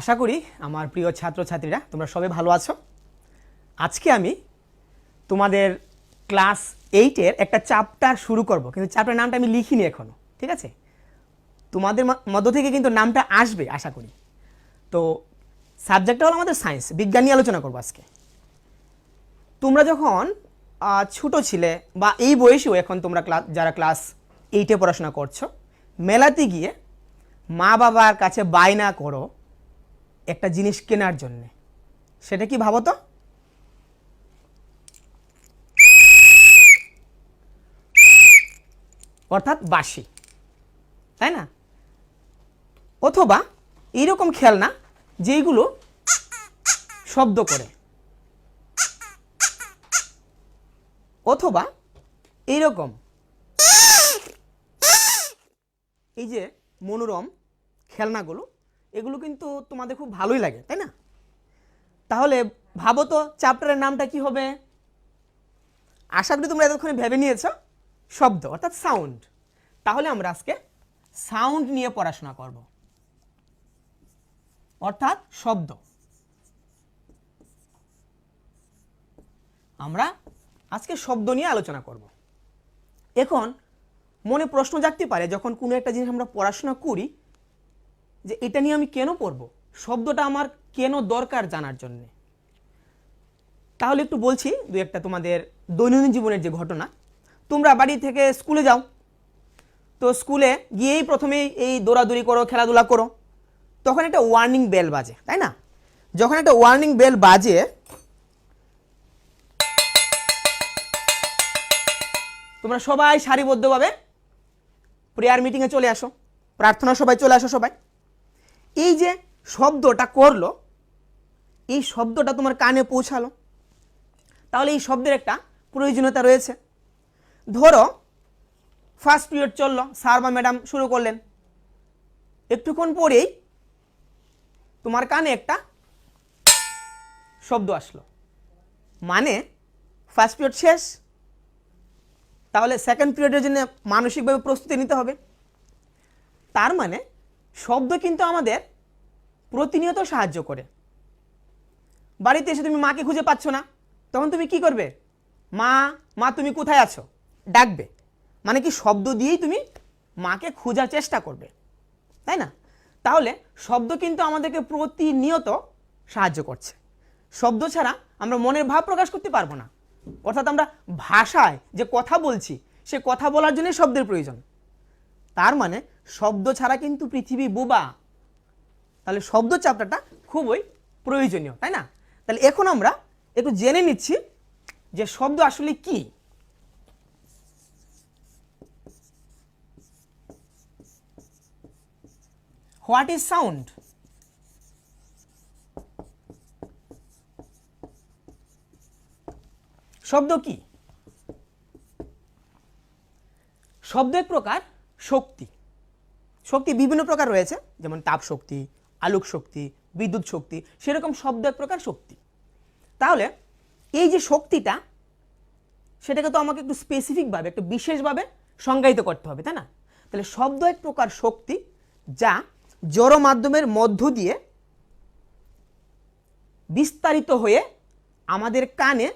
আশা করি আমার প্রিয় ছাত্রছাত্রীরা তোমরা সবাই ভালো আছো। আজকে আমি তোমাদের ক্লাস 8-এর একটা চ্যাপ্টার শুরু করব, কিন্তু চ্যাপ্টার নামটা আমি লিখিনি এখনো, ঠিক আছে? তোমাদের মধ্য থেকে কিন্তু নামটা আসবে আশা করি। তো সাবজেক্টটা হলো আমাদের সায়েন্স, বিজ্ঞান নিয়ে আলোচনা করবো আজকে। তোমরা যখন ছোট ছিলে বা এই বয়সেও এখন তোমরা যারা ক্লাস 8-এ পড়াশোনা করছো, মেলাতে গিয়ে মা বাবার কাছে বায়না করো একটা জিনিস কেনার জন্যে, সেটা কি ভাবো তো? অর্থাৎ বাঁশি, তাই না? অথবা এইরকম খেলনা যেইগুলো শব্দ করে, অথবা এইরকম এই যে মনোরম খেলনাগুলো, এগুলো কিন্তু তোমাদের খুব ভালোই লাগে, তাই না? তাহলে ভাবো তো চ্যাপ্টারের নামটা কি হবে? আশা করি তোমরা এতক্ষণে ভেবে নিয়েছ, শব্দ অর্থাৎ সাউন্ড। তাহলে আমরা আজকে সাউন্ড নিয়ে পড়াশোনা করব, অর্থাৎ শব্দ। আমরা আজকে শব্দ নিয়ে আলোচনা করব। এখন মনে প্রশ্ন জাগতে পারে যখন কোনো একটা জিনিস আমরা পড়াশোনা করি, যে এটা নিয়ে আমি কেন পড়ব, শব্দটা আমার কেন দরকার জানার জন্যে। তাহলে একটু বলছি দু একটা তোমাদের দৈনন্দিন জীবনের যে ঘটনা। তোমরা বাড়ি থেকে স্কুলে যাও, তো স্কুলে গিয়েই প্রথমেই এই দৌড়াদৌড়ি করো, খেলাধুলা করো, তখন একটা ওয়ার্নিং বেল বাজে, তাই না? যখন একটা ওয়ার্নিং বেল বাজে, তোমরা সবাই সারিবদ্ধভাবে প্রেয়ার মিটিংয়ে চলে আসো, প্রার্থনা সবাই চলে আসো সবাই। এই যে শব্দটা করলো, এই শব্দটা তোমার কানে পৌঁছালো, তাহলে এই শব্দের একটা প্রয়োজনীয়তা রয়েছে। ধরো ফার্স্ট পিরিয়ড চললো, স্যার বা ম্যাডাম শুরু করলেন, একটুক্ষণ পরেই তোমার কানে একটা শব্দ আসলো, মানে ফার্স্ট পিরিয়ড শেষ। তাহলে সেকেন্ড পিরিয়ডের জন্য মানসিকভাবে প্রস্তুতি নিতে হবে। তার মানে শব্দ কিন্তু আমাদের প্রতিনিয়ত সাহায্য করে। বাড়িতে এসে তুমি মাকে খুঁজে পাচ্ছ না, তখন তুমি কি করবে? মা, মা তুমি কোথায় আছো ডাকবে, মানে কি শব্দ দিয়েই তুমি মাকে খোঁজার চেষ্টা করবে, তাই না? তাহলে শব্দ কিন্তু আমাদেরকে প্রতিনিয়ত সাহায্য করছে। শব্দ ছাড়া আমরা মনের ভাব প্রকাশ করতে পারবো না। অর্থাৎ আমরা ভাষায় যে কথা বলছি, সে কথা বলার জন্য শব্দের প্রয়োজন। তার মানে শব্দ ছাড়া কিন্তু পৃথিবী বোবা। তাহলে শব্দ চ্যাপ্টারটা খুবই প্রয়োজনীয়, তাই না? তাহলে এখন আমরা একটু জেনে নিচ্ছি যে শব্দ আসলে কি। What is sound? শব্দ কি? শব্দ এক প্রকার শক্তি। শক্তি বিভিন্ন প্রকার রয়েছে, যেমন তাপ শক্তি, আলোক শক্তি, বিদ্যুৎ শক্তি, সেরকম শব্দ এক প্রকার শক্তি। তাহলে এই যে শক্তিটা, সেটাকে তো আমাকে একটু স্পেসিফিকভাবে, একটু বিশেষভাবে সংজ্ঞায়িত করতে হবে, তাই না? তাহলে শব্দ এক প্রকার শক্তি যা জড় মাধ্যমের মধ্য দিয়ে বিস্তারিত হয়ে আমাদের কানে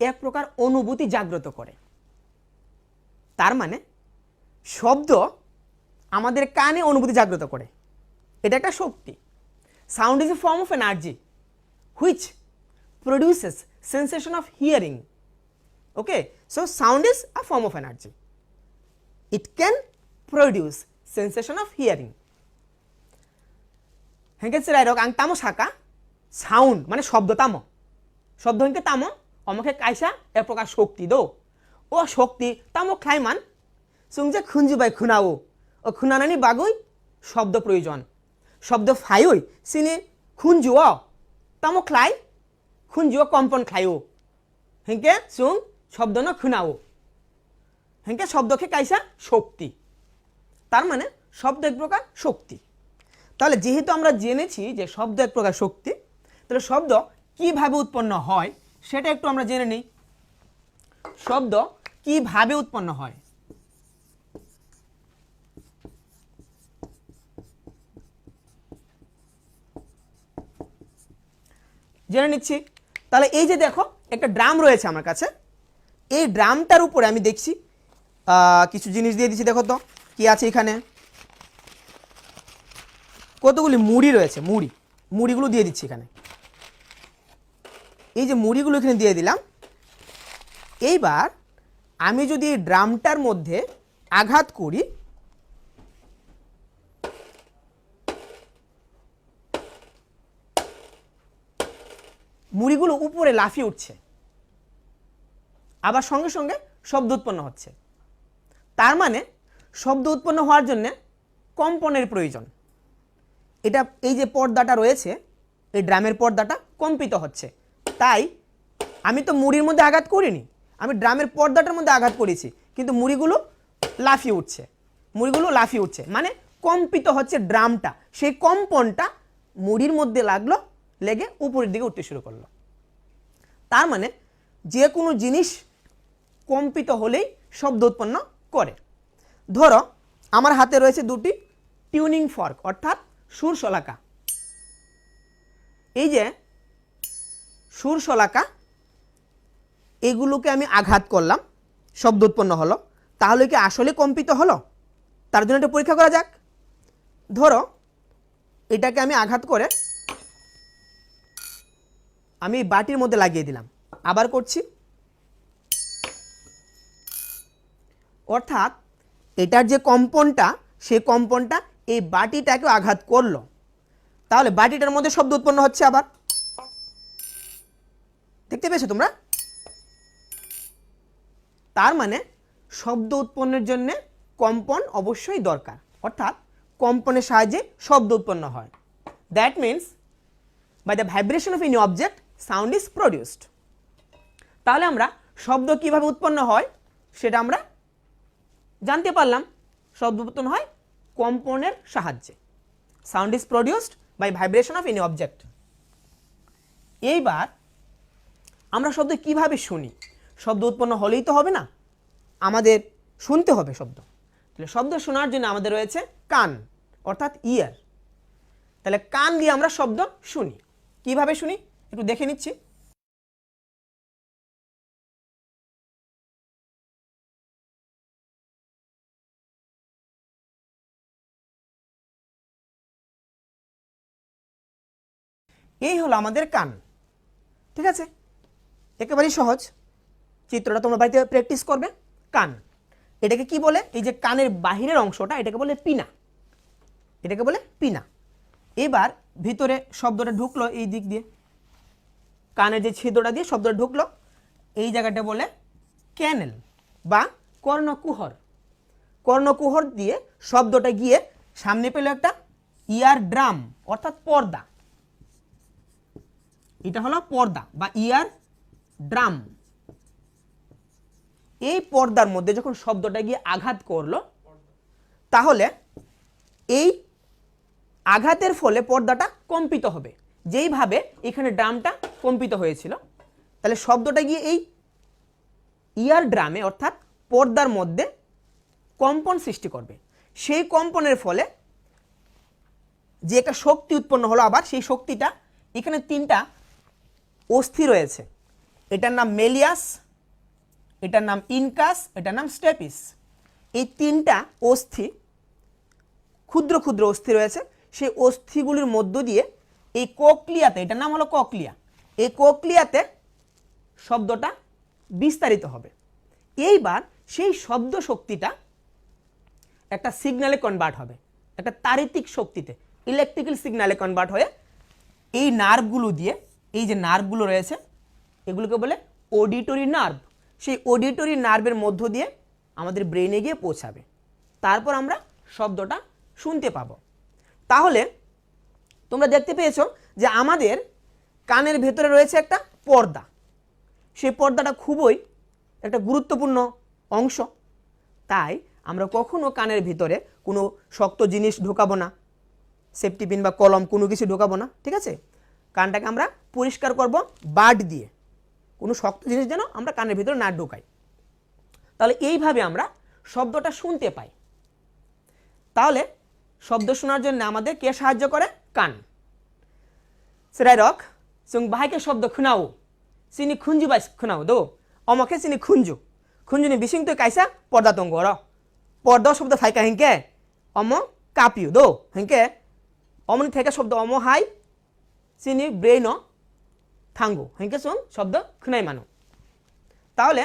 এক প্রকার অনুভূতি জাগ্রত করে। তার মানে শব্দ আমাদের কানে অনুভূতি জাগ্রত করে, এটা একটা শক্তি। Sound is a form of energy which produces sensation of hearing. Okay, so sound is a form of energy, it can produce sensation of hearing. হেঁকে চিরাইরক আং তামো শাকা, সাউন্ড মানে শব্দ, তামো শব্দ হেঁকে তামো অমকে কাইসা এক প্রকার শক্তি দো, ও শক্তি তামো খাইমান সুংজে খুঞ্জুবাই খুনাও, ও খুনানানি বাগুই শব্দ প্রয়োজন। শব্দ ফাইই সিনি খুঞ্জুও তামো খ্লাই, খুঞ্জুও কম্পন খাইও, হেঁকে সুং শব্দ ন খুনাও, হেঁকে শব্দকে কাইসা শক্তি। তার মানে শব্দ এক প্রকার শক্তি। তাহলে যেহেতু আমরা জেনেছি যে শব্দ এক প্রকার শক্তি, তাহলে শব্দ কিভাবে উৎপন্ন হয় সেটা একটু আমরা জেনে নিই। শব্দ কিভাবে উৎপন্ন হয়? জেনে নিচ্ছি। তাহলে এই যে দেখো একটা ড্রাম রয়েছে আমার কাছে, এই ড্রামটার উপরে আমি দেখছি কিছু জিনিস দিয়ে দিচ্ছি। দেখো তো কি আছে এখানে, কতগুলি মুড়ি রয়েছে, মুড়িগুলো দিয়ে দিচ্ছি এখানে। এই যে মুড়িগুলো এখানে দিয়ে দিলাম। এইবার আমি যদি এই ড্রামটার মধ্যে আঘাত করি, মুড়িগুলো উপরে লাফিয়ে উঠছে, আবার সঙ্গে সঙ্গে শব্দ উৎপন্ন হচ্ছে। তার মানে শব্দ উৎপন্ন হওয়ার জন্য কম্পনের প্রয়োজন। এটা এই যে পর্দাটা রয়েছে, এই ড্রামের পর্দাটা কম্পিত হচ্ছে। তাই আমি তো মুড়ির মধ্যে আঘাত করিনি, আমি ড্রামের পর্দাটার মধ্যে আঘাত করেছি, কিন্তু মুড়িগুলো লাফিয়ে উঠছে, মানে কম্পিত হচ্ছে ড্রামটা। সেই কম্পনটা মুড়ির মধ্যে লাগলো, লেগে উপরের দিকে উঠতে শুরু করলো। তার মানে যে কোনো জিনিস কম্পিত হলেই শব্দ উৎপন্ন করে। ধরো আমার হাতে রয়েছে দুটি টিউনিং ফর্ক অর্থাৎ সুর শলাকা। এই যে সুর শলাকা, এগুলোকে আমি আঘাত করলাম, শব্দ উৎপন্ন হলো। তাহলে কি আসলে কম্পিত হলো? তার জন্য এটা পরীক্ষা করা যাক। ধরো এটাকে আমি আঘাত করে আমি বাটির মধ্যে লাগিয়ে দিলাম, আবার করছি। অর্থাৎ এটার যে কম্পনটা, সেই কম্পনটা এই বাটিটাকে আঘাত করলো। তাহলে বাটিটার মধ্যে শব্দ উৎপন্ন হচ্ছে। আবার দেখতে পেয়েছো তোমরা? তার মানে শব্দ উৎপন্নের জন্য কম্পন অবশ্যই দরকার, অর্থাৎ কম্পনের সাহায্যে শব্দ উৎপন্ন হয়। That means by the vibration of any object sound is produced. তাহলে আমরা শব্দ কিভাবে উৎপন্ন হয় সেটা আমরা জানতে পারলাম। শব্দ উৎপন্ন হয় কম্পনের সাহায্যে। Sound is produced by vibration of any object. এইবার আমরা শব্দ কিভাবে শুনি? শব্দ উৎপন্ন হলেই তো হবে না, আমাদের শুনতে হবে শব্দ। তাহলে শব্দ শোনার জন্য আমাদের রয়েছে কান অর্থাৎ ইয়ার। তাহলে কান দিয়ে আমরা শব্দ শুনি। কিভাবে শুনি একটু দেখে নিচ্ছি। এই হলো আমাদের কান, ঠিক আছে? একেবারেই সহজ। চিত্রটা তোমরা বাড়িতে প্র্যাকটিস করবে। কান, এটাকে কি বলে? এই যে কানের বাহিরের অংশটা, এটাকে বলে পিনা, এটাকে বলে পিনা। এবার ভিতরে শব্দটা ঢুকলো এই দিক দিয়ে, কানের যে ছিদ্রটা দিয়ে শব্দটা ঢুকলো, এই জায়গাটা বলে ক্যানেল বা কর্ণকুহর। কর্ণকুহর দিয়ে শব্দটা গিয়ে সামনে পেল একটা ইয়ার ড্রাম অর্থাৎ পর্দা। এটা হলো পর্দা বা ইয়ার ড্রাম। এই পর্দার মধ্যে যখন শব্দটা গিয়ে আঘাত করলো, তাহলে এই আঘাতের ফলে পর্দাটা কম্পিত হবে, যেইভাবে এখানে ড্রামটা কম্পিত হয়েছিল। তাহলে শব্দটা গিয়ে এই ইয়ার ড্রামে অর্থাৎ পর্দার মধ্যে কম্পন সৃষ্টি করবে। সেই কম্পনের ফলে যে একটা শক্তি উৎপন্ন হলো, আবার সেই শক্তিটা এখানে তিনটা অস্থি রয়েছে। এটার নাম মেলিয়াস, এটার নাম ইনকাস, এটার নাম স্টেপিস। এই তিনটা অস্থি, ক্ষুদ্র ক্ষুদ্র অস্থি রয়েছে। সেই অস্থিগুলির মধ্য দিয়ে এই কোকলিয়াতে, এটার নাম হলো কোকলিয়া, এই কোকলিয়াতে শব্দটা বিস্তারিত হবে। এইবার সেই শব্দ শক্তিটা একটা সিগন্যালে কনভার্ট হবে, একটা তাড়িতিক শক্তিতে, ইলেকট্রিক্যাল সিগন্যালে কনভার্ট হয়ে এই নার্ভগুলো দিয়ে, এই যে নার্ভগুলো রয়েছে এগুলোকে বলে অডিটরি নার্ভ। সেই অডিটরি নার্ভের মধ্য দিয়ে আমাদের ব্রেনে গিয়ে পৌঁছাবে। তারপর আমরা শব্দটা শুনতে পাবো। তাহলে তোমরা দেখতে পেয়েছো যে আমাদের কানের ভেতরে রয়েছে একটা পর্দা। সেই পর্দাটা খুবই একটা গুরুত্বপূর্ণ অংশ। তাই আমরা কখনো কানের ভিতরে কোনো শক্ত জিনিস ঢোকাবো না, সেফটি পিন বা কলম কোনো কিছু ঢোকাবো না, ঠিক আছে? কানটাকে আমরা পরিষ্কার করব বাড দিয়ে, কোনো শক্ত জিনিস যেন আমরা কানের ভিতরে না ঢোকাই। তাহলে এইভাবে আমরা শব্দটা শুনতে পাই। তাহলে শব্দ শোনার জন্য আমাদের কে সাহায্য করে? কান। সেটাই রক। जों बाहायके शब्द खोनाओ सिनि खुंजुबाय खोनाओ दो अमके सिनि खुंजु खुंजुनि बिसिं तो कायसा पर्दा दंग र पर्दा शब्द फाइका हिंके अम कापियो दो हिंके अमनि थेके शब्द अम हाय सिनि ब्रेन थांगो हिंके जों शब्द खोनाय मानो তাহলে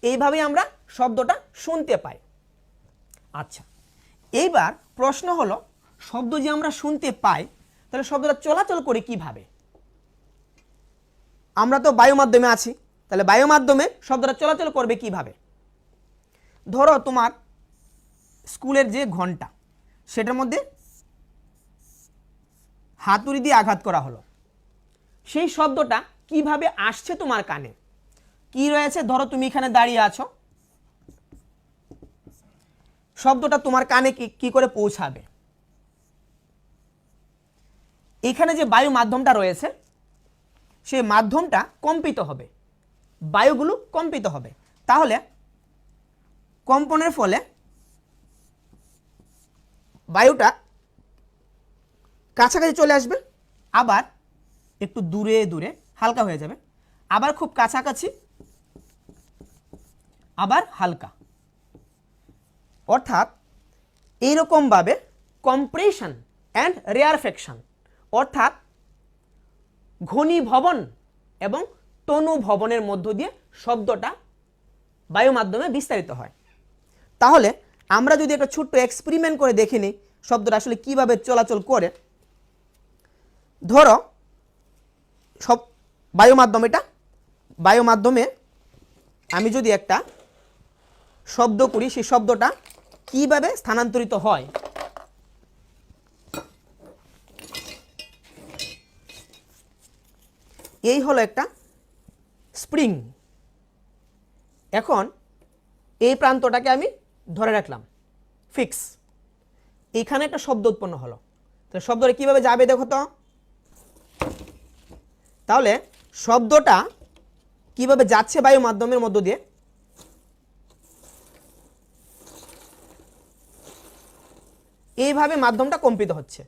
এইভাবেই আমরা শব্দটা শুনতে পাই। আচ্ছা, এইবার প্রশ্ন হলো শব্দ যে আমরা শুনতে পাই তাহলে শব্দটা চলাচল করে কিভাবে? আমরা তো বায়ু মাধ্যমে আছি, তাহলে বায়ু মাধ্যমে শব্দটা চলাচল করবে কিভাবে? ধরো তোমার স্কুলের যে ঘন্টা সেটার মধ্যে হাতুড়ি দিয়ে আঘাত করা হলো, সেই শব্দটা কিভাবে আসছে তোমার কানে? কি রয়েছে, ধরো তুমি এখানে দাঁড়িয়ে আছো, শব্দটা তোমার কানে কি করে পৌঁছাবে? এখানে যে বায়ু মাধ্যমটা রয়েছে সেই মাধ্যমটা কম্পিত হবে, বায়ুগুলো কম্পিত হবে, তাহলে কম্পনের ফলে বায়ুটা কাছাকাছি চলে আসবে, আবার একটু দূরে দূরে হালকা হয়ে যাবে, আবার খুব কাছাকাছি, আবার হালকা। অর্থাৎ এইরকমভাবে কম্প্রেশন অ্যান্ড রেয়ারফেকশন অর্থাৎ ঘনীভবন এবং তনুভবনের মধ্য দিয়ে শব্দটা বায়ু মাধ্যমে বিস্তারিত হয়। তাহলে আমরা যদি একটা ছোট্ট এক্সপেরিমেন্ট করে দেখে নিই শব্দটা আসলে কিভাবে চলাচল করে। ধরো সব বায়ু মাধ্যম, এটা বায়ু মাধ্যমে আমি যদি একটা শব্দ করি সেই শব্দটা কিভাবে স্থানান্তরিত হয়। এই হলো একটা স্প্রিং, এখন এই প্রান্তটাকে আমি ধরে রাখলাম ফিক্স, এখানে একটা শব্দ উৎপন্ন হলো, তো শব্দটা কিভাবে যাবে দেখো তো। তাহলে শব্দটা কিভাবে যাচ্ছে বায়ু মাধ্যমের মধ্য দিয়ে, এইভাবে মাধ্যমটা কম্পিত হচ্ছে।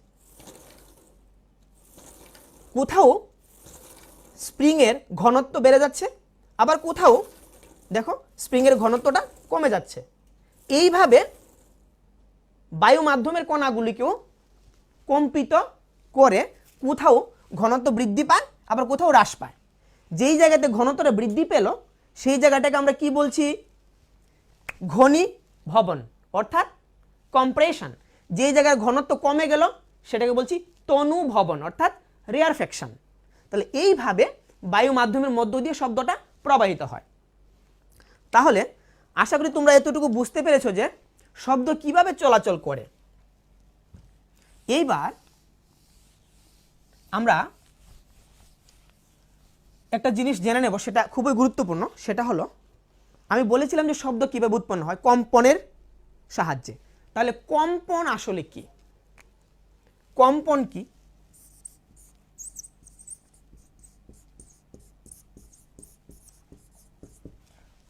কোথাও স্প্রিং এর ঘনত্ব বেড়ে যাচ্ছে, আবার কোথাও দেখো স্প্রিং এর ঘনত্বটা কমে যাচ্ছে। এইভাবে বায়ু মাধ্যমের কণাগুলিকেও কম্পিত করে কোথাও ঘনত্ব বৃদ্ধি পায়, আবার কোথাও হ্রাস পায়। যেই জায়গাতে ঘনত্বটা বৃদ্ধি পেল সেই জায়গাটাকে আমরা কি বলছি? ঘনীভবন অর্থাৎ কম্প্রেশন। যেই জায়গার ঘনত্ব কমে গেল সেটাকে বলছি তনুভবন অর্থাৎ রেয়ারফেকশন। তাহলে এইভাবে বায়ু মাধ্যমের মধ্য দিয়ে শব্দটা প্রবাহিত হয়। তাহলে আশা করি তোমরা এতটুকু বুঝতে পেরেছো যে শব্দ কিভাবে চলাচল করে। এইবার আমরা একটা জিনিস জেনে নেব, সেটা খুবই গুরুত্বপূর্ণ। সেটা হলো, আমি বলেছিলাম যে শব্দ কিভাবে উৎপন্ন হয়, কম্পনের সাহায্যে। তাহলে কম্পন আসলে কি? কম্পন কি?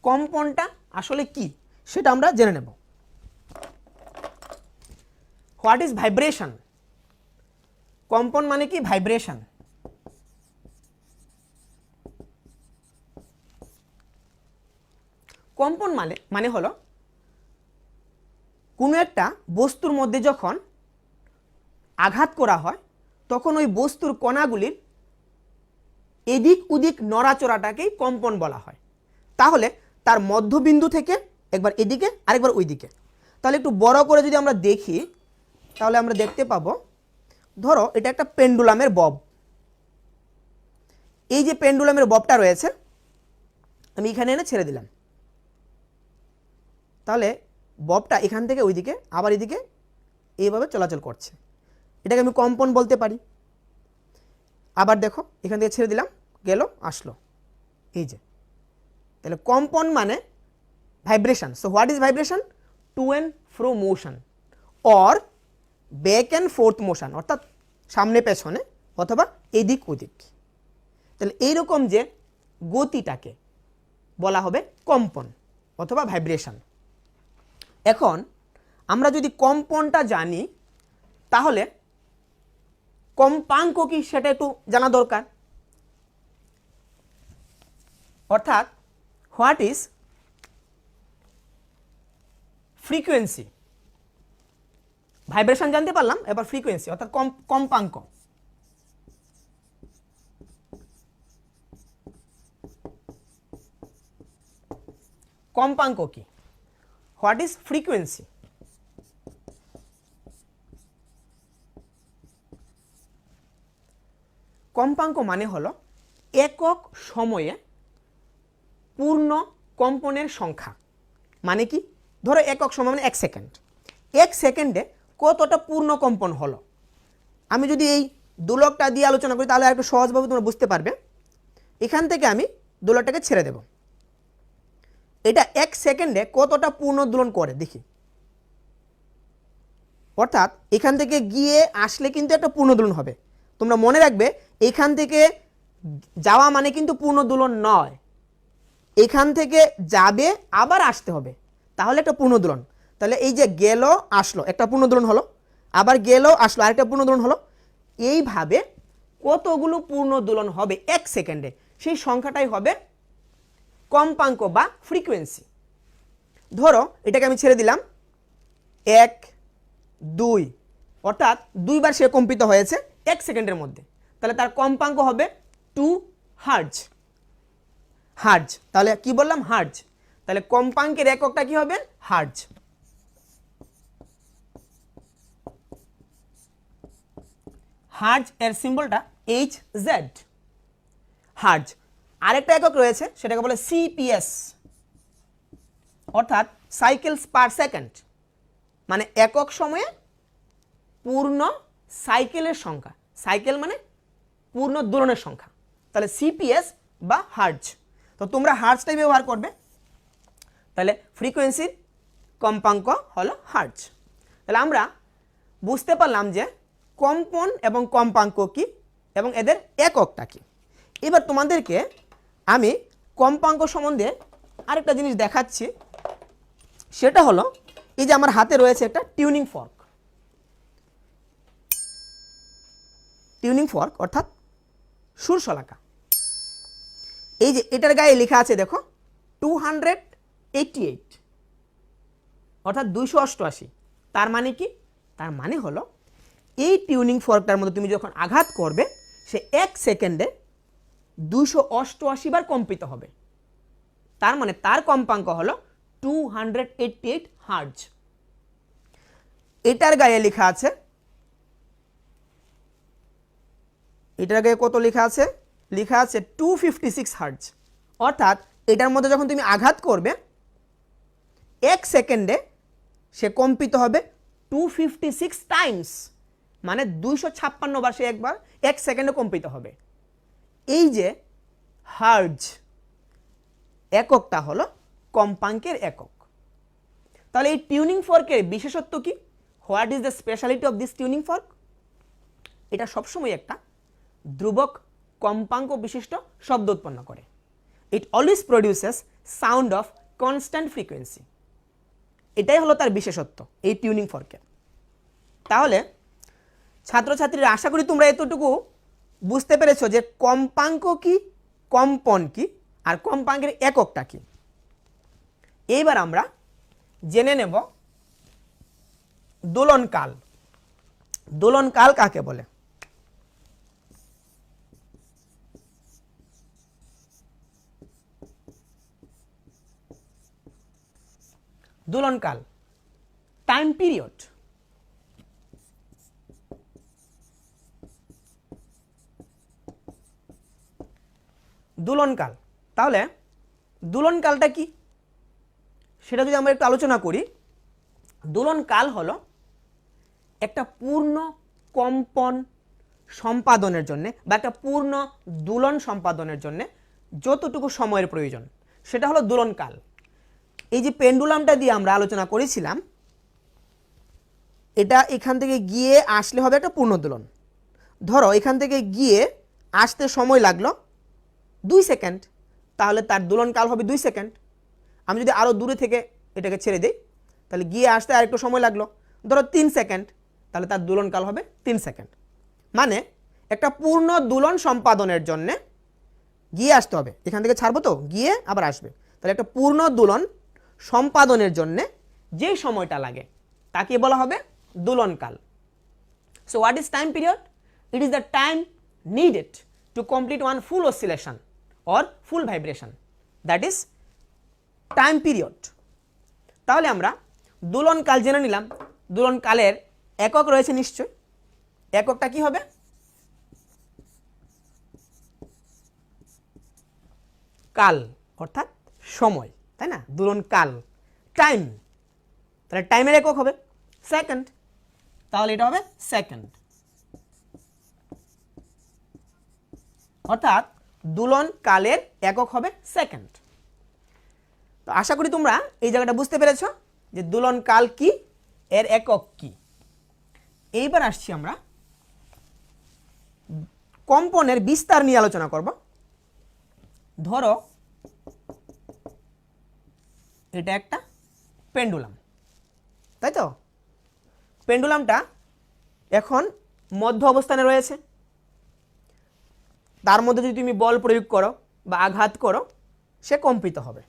কম্পনটা আসলে কি সেটা আমরা জেনে নেব। What is vibration? কম্পন মানে কি? ভাইব্রেশন। কম্পন মানে হলো কোনো একটা বস্তুর মধ্যে যখন আঘাত করা হয় তখন ওই বস্তুর কণাগুলির এদিক ওদিক নড়াচড়াটাকেই কম্পন বলা হয়। তাহলে তার মধ্যবিন্দু থেকে একবার এদিকে আরেকবার ওইদিকে। তাহলে একটু বড় করে যদি আমরা দেখি তাহলে আমরা দেখতে পাবো, ধরো এটা একটা পেন্ডুলামের বব। এই যে পেন্ডুলামের ববটা রয়েছে আমি এখানে এনে ছেড়ে দিলাম, তাহলে ববটা এখান থেকে ওইদিকে আবার এদিকে এইভাবে চলাচল করছে, এটাকে আমি কম্পন বলতে পারি। আবার দেখো এখান থেকে ছেড়ে দিলাম, গেল আসলো, এই যে। তাহলে কম্পন মানে vibration. So what is vibration? To and fro motion or back and forth motion, অর্থাৎ সামনে পেছনে অথবা এদিক ওদিক। তাহলে এইরকম যে গতিটাকে বলা হবে কম্পন অথবা ভাইব্রেশন। এখন আমরা যদি কম্পনটা জানি তাহলে কম্পাঙ্ক কি সেটা একটু জানা দরকার। অর্থাৎ হোয়াট ইজ ফ্রিকোয়েন্সি, ভাইব্রেশন জানতে পারলাম, এবার ফ্রিকোয়েন্সি অর্থাৎ কম্পাঙ্ক। কম্পাঙ্ক কি? What is frequency? কম্পাঙ্ক মানে হলো একক সময়ে পূর্ণ কম্পনের সংখ্যা। মানে কি? ধরো একক সময় মানে 1 সেকেন্ড, 1 সেকেন্ডে কতটা পূর্ণ কম্পন হলো। আমি যদি এই দোলকটা দিয়ে আলোচনা করি তাহলে একটু সহজভাবে তোমরা বুঝতে পারবে। এখান থেকে আমি দোলকটাকে ছেড়ে দেব, এটা 1 সেকেন্ডে কতটা পূর্ণ দোলন করে দেখি। অর্থাৎ এখান থেকে গিয়ে আসলে কিন্তু একটা পূর্ণ দোলন হবে। তোমরা মনে রাখবে এখান থেকে যাওয়া মানে কিন্তু পূর্ণ দোলন নয়, এখান থেকে যাবে আবার আসতে হবে, তাহলে একটা পূর্ণ দোলন। তাহলে এই যে গেল আসলো একটা পূর্ণ দোলন হলো, আবার গেল আসলো আরেকটা পূর্ণ দোলন হলো। এইভাবে কতগুলো পূর্ণ দোলন হবে 1 সেকেন্ডে, সেই সংখ্যাটাই হবে কম্পাঙ্ক বা ফ্রিকোয়েন্সি। ধরো এটাকে আমি ছেড়ে দিলাম 1 2, অর্থাৎ 2 বার সে কম্পিত হয়েছে 1 সেকেন্ডের মধ্যে, তাহলে তার কম্পাঙ্ক হবে 2 হার্জ। হার্জ, তাহলে কি বললাম? হার্জ। তাহলে কম্পাঙ্কের এককটা কি হবে? হার্জ। হার্জ এর সিম্বলটা HZ, হার্জ। আরেকটা একক রয়েছে সেটাকে বলে CPS, অর্থাৎ সাইকেলস পার সেকেন্ড, মানে একক সময়ে পূর্ণ সাইকেলের সংখ্যা। সাইকেল মানে পূর্ণ দোলনের সংখ্যা, তাহলে CPS বা হার্জ। তো তোমরা হার্জটাই ব্যবহার করবে, তাহলে ফ্রিকোয়েন্সির কম্পাঙ্ক হলো হার্জ। তাহলে আমরা বুঝতে পারলাম যে কম্পন এবং কম্পাঙ্ক কি এবং এদের এককটা কি। এবার তোমাদেরকে আমি কম্পাঙ্ক সম্বন্ধে আরেকটা জিনিস দেখাচ্ছি, সেটা হলো এই যে আমার হাতে রয়েছে একটা টিউনিং ফর্ক। টিউনিং ফর্ক অর্থাৎ সুরশলাকা। এই যে এটার গায়ে লেখা আছে দেখো 288, অর্থাৎ 288। তার মানে কি? তার মানে হলো এই টিউনিং ফর্কটার মধ্যে তুমি যখন আঘাত করবে সে 1 সেকেন্ডে 288 বার কম্পিত হবে। তার মানে তার কম্পাঙ্ক হলো 288 হার্জ। এটার গায়ে লেখা আছে, এটার গায়ে কত লেখা আছে? লেখা আছে 256 হার্জ। অর্থাৎ এটার মধ্যে যখন তুমি আঘাত করবে 1 সেকেন্ডে সে কম্পিত হবে 256 টাইমস, মানে 256 বার সে একবার 1 সেকেন্ডে কম্পিত হবে। এই যে হার্জ এককটা হলো কম্পাঙ্কের একক। তাহলে এই টিউনিং ফর্কের বিশেষত্ব কি? What is the speciality of this tuning fork? এটা সবসময় একটা ধ্রুবক কম্পাঙ্ক বিশিষ্ট শব্দ উৎপন্ন করে। ইট always produces sound of constant frequency. এটাই হলো তার বিশেষত্ব এই টিউনিং ফর্কের। তাহলে ছাত্রছাত্রীরা আশা করি তোমরা এতটুকু বুঝতে পেরেছো যে কম্পাঙ্ক কি, কম্পন কি, আর কম্পাঙ্কের এককটা কি। এইবার আমরা জেনে নেব দোলনকাল। দোলনকাল কাকে বলে? দোলনকাল, টাইম পিরিয়ড। দোলনকাল, তাহলে দোলনকালটা কি সেটা যদি আমরা একটু আলোচনা করি। দোলনকাল হলো একটা পূর্ণ কম্পন সম্পাদনের জন্য বা একটা পূর্ণ দোলন সম্পাদনের জন্য যতটুকু সময়ের প্রয়োজন সেটা হলো দোলনকাল। এই যে পেন্ডুলামটা দিয়ে আমরা আলোচনা করেছিলাম, এটা এখান থেকে গিয়ে আসলে হবে একটা পূর্ণ দোলন। ধরো এখান থেকে গিয়ে আসতে সময় লাগলো 2 সেকেন্ড, তাহলে তার দোলনকাল হবে 2 সেকেন্ড। আমি যদি আরও দূরে থেকে এটাকে ছেড়ে দিই তাহলে গিয়ে আসতে আরেকটু সময় লাগলো ধরো 3 সেকেন্ড, তাহলে তার দোলনকাল হবে 3 সেকেন্ড। মানে একটা পূর্ণ দোলন সম্পাদনের জন্যে গিয়ে আসতে হবে, এখান থেকে ছাড়বো তো গিয়ে আবার আসবে। তাহলে একটা পূর্ণ দোলন সম্পাদনের জন্য যে সময়টা লাগে তাকে বলা হবে দোলনকাল। So what is time period? It is the time needed to complete one full oscillation or full vibration, that is time period. তাহলে আমরা দোলনকাল জেনে নিলাম। দোলনকালের একক রয়েছে নিশ্চয়, এককটা কি হবে? কাল অর্থাৎ সময়, তাই না? দোলনকাল টাইম, তাহলে টাইমের একক হবে সেকেন্ড, তাহলে এটা হবে সেকেন্ড, অর্থাৎ দোলনকালের একক হবে সেকেন্ড। তো আশা করি তোমরা এই জায়গাটা বুঝতে পেরেছ যে দোলনকাল কি, এর একক কি। এইবার আসছি আমরা কম্পনের বিস্তার নিয়ে আলোচনা করব। ধরো এটা একটা পেন্ডুলাম, তাই তো? পেন্ডুলামটা এখন মধ্য অবস্থানে রয়েছে, তার মধ্যে যদি তুমি বল প্রয়োগ করো বা আঘাত করো সে কম্পিত হবে।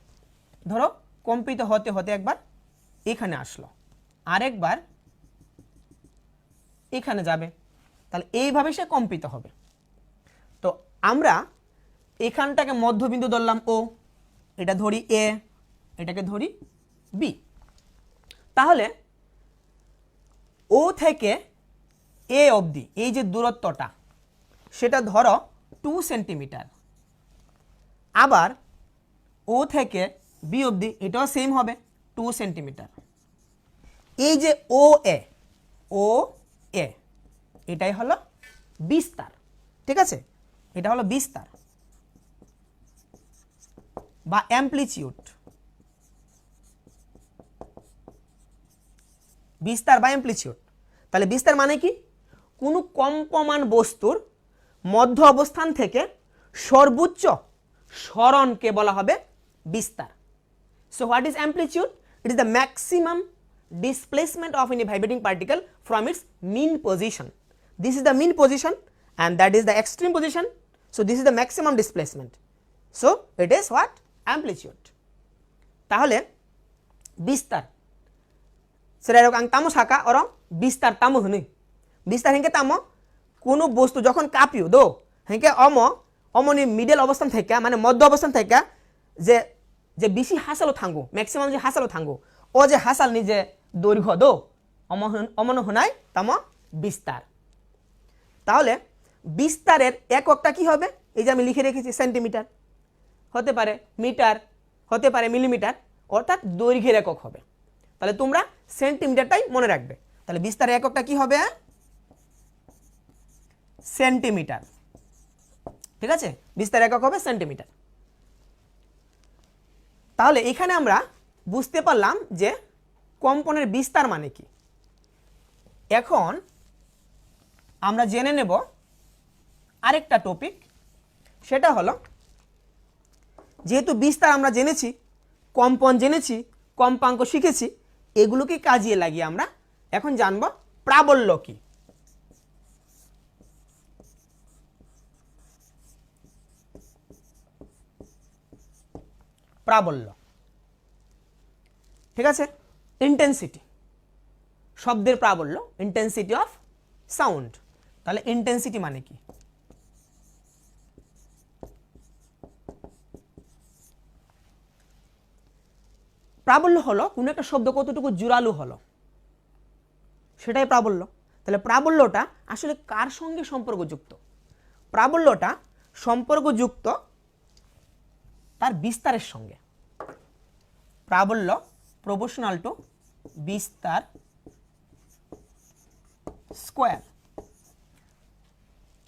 ধরো কম্পিত হতে হতে একবার এখানে আসলো, আরেকবার এখানে যাবে, তাহলে এইভাবে সে কম্পিত হবে। তো আমরা এখানটাকে মধ্যবিন্দু ধরলাম ও, এটা ধরি এ, এটাকে ধরি বি। তাহলে ও থেকে এ অবধি এই যে দূরত্বটা সেটা ধরো 2 সেন্টিমিটার, আবার ও থেকে বি অবধি এটাও সেম হবে 2 সেন্টিমিটার। এই যে ও এ এটাই হলো বিস্তার, ঠিক আছে? এটা হলো বিস্তার বা অ্যামপ্লিটিউড, বিস্তার বা অ্যামপ্লিটিউড। তাহলে বিস্তার মানে কি? কোনো কম্পমান বস্তুর মধ্য অবস্থান থেকে সর্বোচ্চ সরণকে বলা হবে বিস্তার। So what is amplitude? It is the maximum displacement of any vibrating particle from its mean position. This is the mean position and that is the extreme position. So this is the maximum displacement. So it is what? Amplitude. তাহলে বিস্তার সেটা এরকম তামো শাখা অরং বিস্তার তামো হনি বিস্তার হেঁকে তামো কোনো বস্তু যখন কাঁপিও দো হেঁকে অমনি মিডল অবস্থান থেকে মানে মধ্য অবস্থান থেকে যে যে বেশি হাসালো থাঙ্গো ম্যাক্সিমাম যে হাসালো থাঙ্গো ও যে হাসাল নিজে দৈর্ঘ্য দো অমন হনাই তাম বিস্তার। তাহলে বিস্তারের এককটা কি হবে? এই যে আমি লিখে রেখেছি সেন্টিমিটার, হতে পারে মিটার, হতে পারে মিলিমিটার, অর্থাৎ দৈর্ঘ্যের একক হবে। তাহলে তোমরা সেন্টিমিটারটাই মনে রাখবে। তাহলে বিস্তারের এককটা কি হবে? সেন্টিমিটার, ঠিক আছে? বিস্তারের একক হবে সেন্টিমিটার। তাহলে এখানে আমরা বুঝতে পারলাম যে কম্পনের বিস্তার মানে কি। এখন আমরা জেনে নেব আরেকটা টপিক, সেটা হলো যেহেতু বিস্তার আমরা জেনেছি, কম্পন জেনেছি, কম্পাঙ্ক শিখেছি, এগুলোকে কাজে লাগিয়ে আমরা এখন জানব প্রাবল্য কি। প্রাবল্য, ঠিক আছে? ইন্টেন্সিটি, শব্দের প্রাবল্য, ইন্টেন্সিটি অফ সাউন্ড। তাহলে ইন্টেন্সিটি মানে কি? প্রাবল্য হলো কোনো একটা শব্দ কতটুকু জোরালো হলো, সেটাই প্রাবল্য। তাহলে প্রাবল্যটা আসলে কার সঙ্গে সম্পর্কযুক্ত? প্রাবল্যটা সম্পর্কযুক্ত তার বিস্তারের সঙ্গে। প্রাবল্য প্রপোর্শনাল টু বিস্তার স্কোয়ার।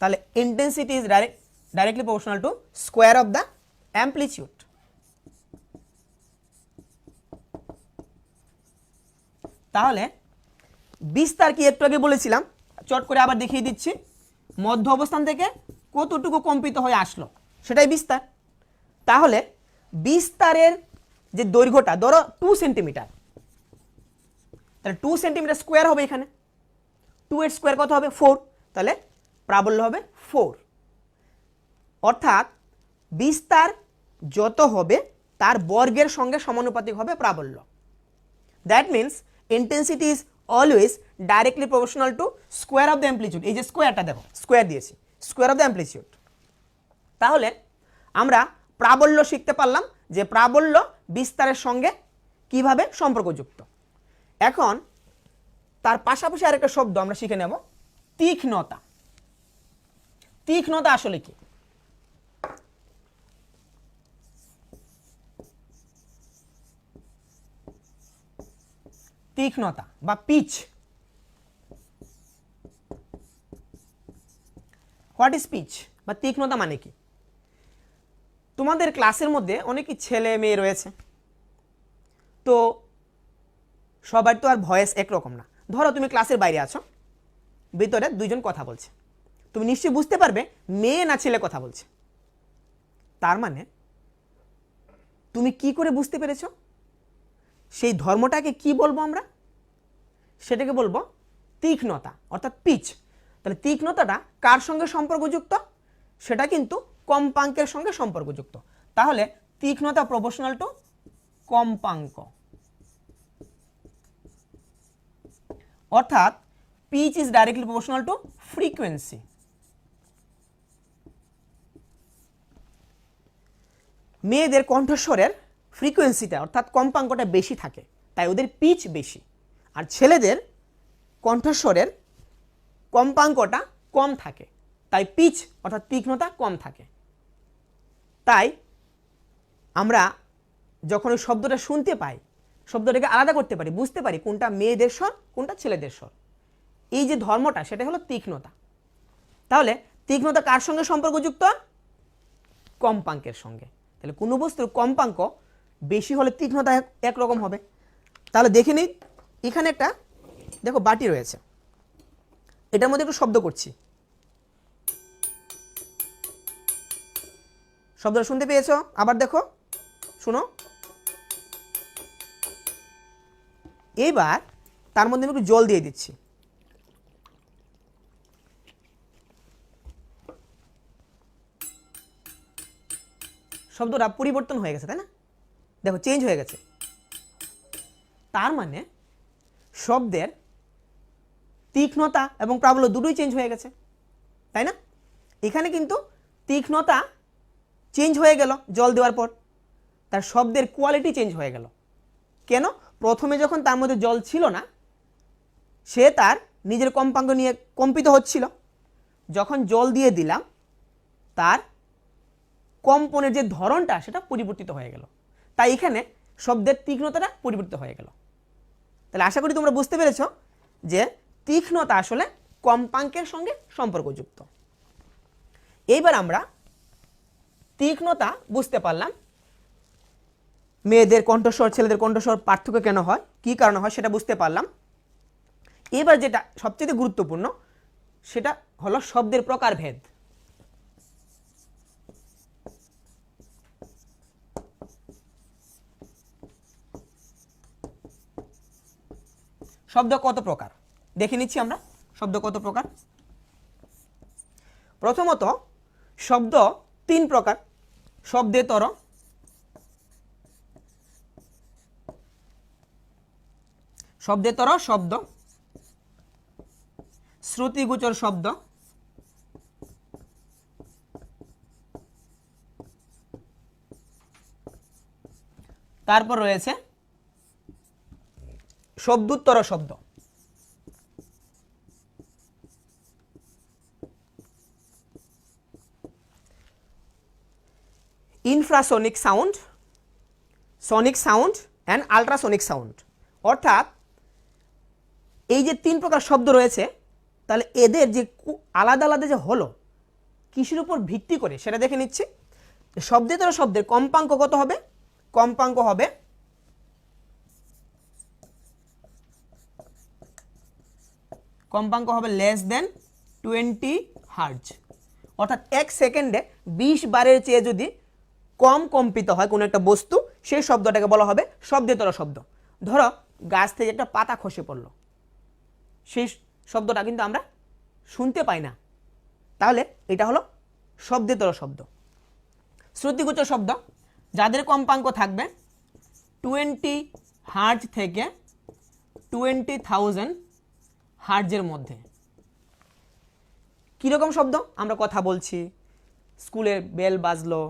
তাহলে intensity is directly proportional to square of the amplitude. তাহলে বিস্তার কি একটু আগে বলেছিলাম, চট করে আবার দেখিয়ে দিচ্ছি। মধ্য অবস্থান থেকে কতটুকু কম্পিত হয়ে আসলো সেটাই বিস্তার। তাহলে বিস্তারের যে দৈর্ঘ্যটা ধরো 2 সেন্টিমিটার, তাহলে 2 সেন্টিমিটার স্কোয়ার হবে এখানে, 2 এর স্কোয়ার কত হবে? 4, তাহলে প্রাবল্য হবে 4। অর্থাৎ বিস্তার যত হবে তার বর্গের সঙ্গে সমানুপাতিক হবে প্রাবল্য। That means intensity is always directly proportional to square of the amplitude. এই যে স্কোয়ারটা দেখো, স্কোয়ার দিয়েছি, স্কোয়ার অফ দ্য অ্যাম্পলিটিউড। তাহলে আমরা প্রাবল্য শিখতে পারলাম যে প্রাবল্য বিস্তারের সঙ্গে কিভাবে সম্পর্কযুক্ত। এখন তার পাশাপাশি আরেকটা শব্দ আমরা শিখে নেব, তীক্ষ্ণতা। তীক্ষ্ণতা আসলে কি? তীক্ষ্ণতা বা পিচ, হোয়াট ইজ পিচ বা তীক্ষ্ণতা মানে কি? তোমাদের ক্লাসের মধ্যে অনেকই ছেলে মেয়ে রয়েছে, তো সবার তো আর ভয়েস একরকম না। ধরো তুমি ক্লাসের বাইরে আছো, ভিতরে দুইজন কথা বলছে, তুমি নিশ্চয়ই বুঝতে পারবে মেয়ে না ছেলে কথা বলছে। তার মানে তুমি কি করে বুঝতে পেরেছো? সেই ধর্মটাকে কি বলবো আমরা? সেটাকে বলবো তীক্ষ্ণতা অর্থাৎ পিচ। তাহলে তীক্ষ্ণতাটা কার সঙ্গে সম্পর্কযুক্ত? সেটা কিন্তু কম্পাঙ্কের সঙ্গে সম্পর্কযুক্ত। তাহলে তীক্ষ্ণতা প্রপোর্শনাল টু কম্পাঙ্ক, অর্থাৎ pitch is directly proportional to frequency. মেয়েদের কণ্ঠস্বরের ফ্রিকোয়েন্সিটা অর্থাৎ কম্পাঙ্কটা বেশি থাকে, তাই ওদের পিচ বেশি। আর ছেলেদের কণ্ঠস্বরের কম্পাঙ্কটা কম থাকে, তাই পিচ অর্থাৎ তীক্ষ্ণতা কম থাকে। তাই আমরা যখন ওই শব্দটা শুনতে পাই, শব্দটাকে আলাদা করতে পারি, বুঝতে পারি কোনটা মেয়েদের স্বর কোনটা ছেলেদের স্বর। এই যে ধর্মটা সেটা হলো তীক্ষ্ণতা। তাহলে তীক্ষ্ণতা কার সঙ্গে সম্পর্কযুক্ত? কম্পাঙ্কের সঙ্গে। তাহলে কোনো বস্তুর কম্পাঙ্ক বেশি হলে তীক্ষ্ণতা একরকম হবে। তাহলে দেখে নিই, এখানে একটা দেখো বাটি রয়েছে, এটার মধ্যে একটু শব্দ করছি, শব্দটা শুনতে পেয়েছো? আবার দেখো, শুনো। এইবার তার মধ্যে আমি একটু জল দিয়ে দিচ্ছি, শব্দটা পরিবর্তন হয়ে গেছে, তাই না? দেখো চেঞ্জ হয়ে গেছে। তার মানে শব্দের তীক্ষ্ণতা এবং প্রাবল্য দুটোই চেঞ্জ হয়ে গেছে, তাই না? এখানে কিন্তু তীক্ষ্ণতা চেঞ্জ হয়ে গেল জল দেওয়ার পর, তার শব্দের কোয়ালিটি চেঞ্জ হয়ে গেল। কেন? প্রথমে যখন তার মধ্যে জল ছিল না, সে তার নিজের কম্পাঙ্ক নিয়ে কম্পিত হচ্ছিল। যখন জল দিয়ে দিলাম, তার কম্পনের যে ধরনটা সেটা পরিবর্তিত হয়ে গেল, তাই এখানে শব্দের তীক্ষ্ণতাটা পরিবর্তিত হয়ে গেল। তাহলে আশা করি তোমরা বুঝতে পেরেছ যে তীক্ষ্ণতা আসলে কম্পাঙ্কের সঙ্গে সম্পর্কযুক্ত। এইবার আমরা তীক্ষ্ণতা বুঝতে পারলাম, মেয়েদের কণ্ঠস্বর ছেলেদের কণ্ঠস্বর পার্থক্য কেন হয়, কি কারণে হয় সেটা বুঝতে পারলাম। এবার যেটা সবচেয়ে গুরুত্বপূর্ণ সেটা হলো শব্দের প্রকারভেদ। শব্দ কত প্রকার দেখে নিচ্ছি আমরা। শব্দ কত প্রকার? প্রথমত শব্দ তিন প্রকার, শব্দেতর, শব্দেতর শব্দ, শ্রুতিগোচর শব্দ, তারপর রয়েছে শব্দোত্তর শব্দ। Infrasonic sound, Sonic sound and ultrasonic sound. অর্থাৎ এই যে তিন প্রকার শব্দ রয়েছে, তাহলে এদের যে আলাদা আলাদা যে হলো কিসের উপর ভিত্তি করে সেটা দেখে নিচ্ছি। শব্দেতর শব্দের কম্পাঙ্ক কত হবে? কম্পাঙ্ক হবে লেস দেন 20 হার্জ। অর্থাৎ এক সেকেন্ডে 20 বারের চেয়ে যদি কম কম্পিত হয় কোনো একটা বস্তু, সেই শব্দটাকে বলা হবে শব্দেতর শব্দ। ধরো গাছ থেকে একটা পাতা খসে পড়লো, সেই শব্দটা কিন্তু আমরা শুনতে পাই না, তাহলে এটা হলো শব্দেতর শব্দ। শ্রুতিগোচর শব্দ যাদের কম্পাঙ্ক থাকবে 20 হার্জ থেকে 20,000 হার্জের মধ্যে। কীরকম শব্দ? আমরা কথা বলছি, স্কুলের বেল বাজলো,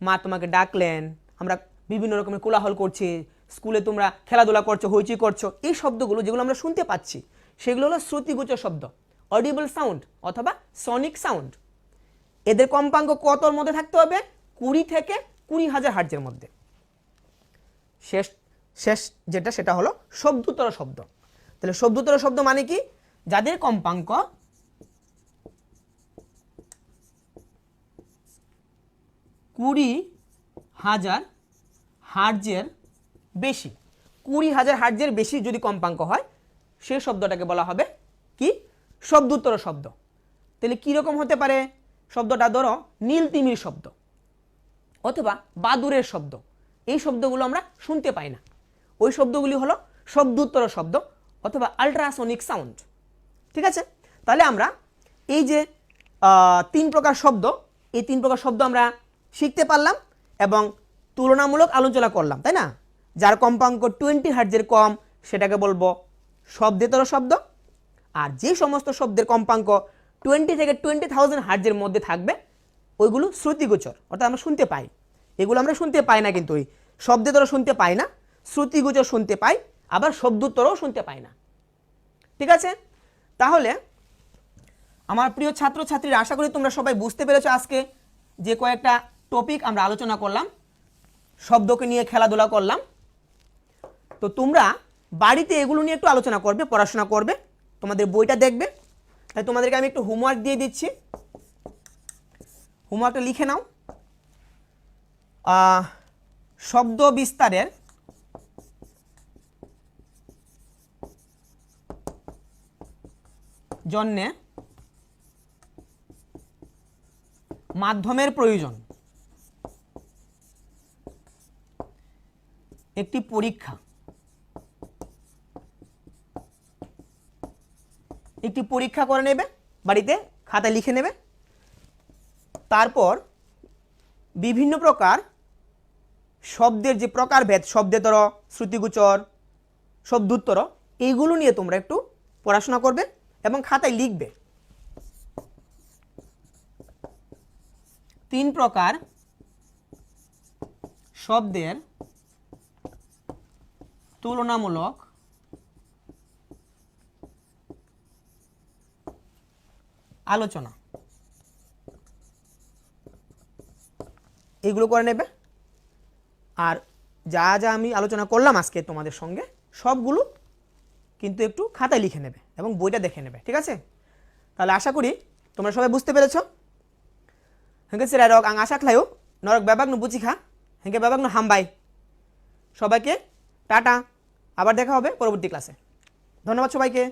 মা তোমাকে ডাকলেন, আমরা বিভিন্ন রকমের কোলাহল করছি, স্কুলে তোমরা খেলাধুলা করছো, হইচই করছো, এই শব্দগুলো যেগুলো আমরা শুনতে পাচ্ছি সেগুলো হলো শ্রুতিগোচর শব্দ, অডিবল সাউন্ড অথবা সনিক সাউন্ড। এদের কম্পাঙ্ক কতর মধ্যে থাকতে হবে? 20 থেকে 20,000 হার্জের মধ্যে। শেষ যেটা সেটা হলো শব্দতর শব্দ। তাহলে শব্দতর শব্দ মানে কি? যাদের কম্পাঙ্ক 20,000 হার্জের বেশি, 20,000 হার্জের বেশি যদি কম্পাঙ্ক হয় সেই শব্দটাকে বলা হবে কি? শব্দোত্তর শব্দ। তাহলে কীরকম হতে পারে শব্দটা? ধরো নীল তিমির শব্দ অথবা বাদুরের শব্দ, এই শব্দগুলো আমরা শুনতে পাই না, ওই শব্দগুলি হলো শব্দোত্তর শব্দ অথবা আল্ট্রাসনিক সাউন্ড। ঠিক আছে, তাহলে আমরা এই যে 3 প্রকার শব্দ, এই 3 প্রকার শব্দ আমরা শিখতে পারলাম এবং তুলনামূলক আলোচনা করলাম, তাই না? যার কম্পাঙ্ক 20 হার্জের কম সেটাকে বলবো শব্দেতর শব্দ, আর যে সমস্ত শব্দের কম্পাঙ্ক 20 থেকে 20,000 হার্জের মধ্যে থাকবে ওইগুলো শ্রুতিগোচর, অর্থাৎ আমরা শুনতে পাই। এগুলো আমরা শুনতে পাই না, কিন্তু ওই শব্দেতর শুনতে পাই না, শ্রুতিগোচর শুনতে পাই, আবার শব্দোত্তরও শুনতে পাই না। ঠিক আছে, তাহলে আমার প্রিয় ছাত্রছাত্রীরা, আশা করি তোমরা সবাই বুঝতে পেরেছো আজকে যে কয়েকটা টপিক আমরা আলোচনা করলাম, শব্দকে নিয়ে খেলাধুলা করলাম। তো তোমরা বাড়িতে এগুলো নিয়ে একটু আলোচনা করবে, পড়াশোনা করবে, তোমাদের বইটা দেখবে। তাই তোমাদেরকে আমি একটু হোমওয়ার্ক দিয়ে দিচ্ছি, হোমওয়ার্কটা লিখে নাও। শব্দ বিস্তারের জন্যে মাধ্যমের প্রয়োজন, একটি পরীক্ষা, একটি পরীক্ষা করে নেবে, বাড়িতে খাতায় লিখে নেবে। তারপর বিভিন্ন প্রকার শব্দের যে প্রকারভেদ, শব্দেতর, শ্রুতিগোচর, শব্দোত্তর, এইগুলো নিয়ে তোমরা একটু পড়াশোনা করবে এবং খাতায় লিখবে। 3 প্রকার শব্দের তুলনামূলক আলোচনা, এগুলো করে নেবে। আর যা যা আমি আলোচনা করলাম আজকে তোমাদের সঙ্গে সবগুলো কিন্তু একটু খাতায় লিখে নেবে এবং বইটা দেখে নেবে। ঠিক আছে, তাহলে আশা করি তোমরা সবাই বুঝতে পেরেছ। হেঁকে সিরাই রক আং আশা খালাইও নরক ব্যাপাগ্ন বুচিখা হেঁকে ব্যাপাগ্ন হামবাই। সবাইকে টাটা, আবার দেখা হবে পরবর্তী ক্লাসে। ধন্যবাদ সবাইকে।